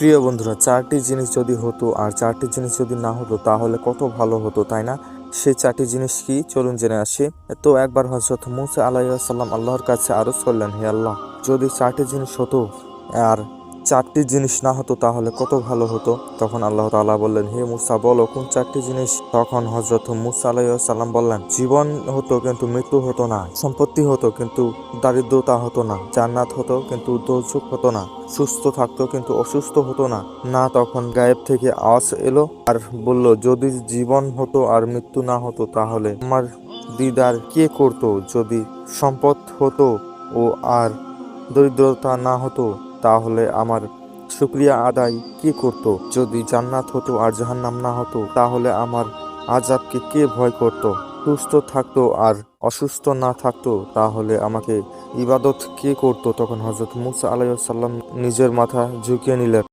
প্রিয় বন্ধুরা, চারটি জিনিস যদি হতো আর চারটি জিনিস যদি না হতো তাহলে কত ভালো হতো, তাই না? সেই চারটি জিনিস কি, চলুন জেনে আসি। তো একবার হযরত মুসা আলাইহিস সালাম আল্লাহর কাছে আরজ করলেন, হে আল্লাহ, যদি চারটি জিনিস হতো আর চারটি জিনিস না হতো তাহলে কত ভালো হতো। তখন আল্লাহ তাআলা বললেন, হে মুসা, বলো কোন চারটি জিনিস। তখন হযরত মুসা আলাইহিস সালাম বললেন, জীবন হতো কিন্তু মৃত্যু হতো না, সম্পত্তি হতো কিন্তু দারিদ্রতা হতো না, জান্নাত হতো কিন্তু দোজখ হতো না, সুস্থ থাকতো কিন্তু অসুস্থ হতো না। তখন গায়েব থেকে আওয়াজ এলো আর বলল, যদি জীবন হতো আর মৃত্যু না হতো তাহলে আমার দিদার কে করতো? যদি সম্পদ হতো ও আর দরিদ্রতা না হতো তাহলে আমার শুকরিয়া আদায় কে করত? যদি জান্নাত হতো আর জাহান্নাম না হতো তাহলে আমার আযাবকে কে ভয় করত? সুস্থ থাকতো আর অসুস্থ না থাকতো তাহলে আমাকে ইবাদত কে করত? তখন হযরত মুসা আলাইহিস সালাম নিজের মাথা ঝুঁকিয়ে নিলেন।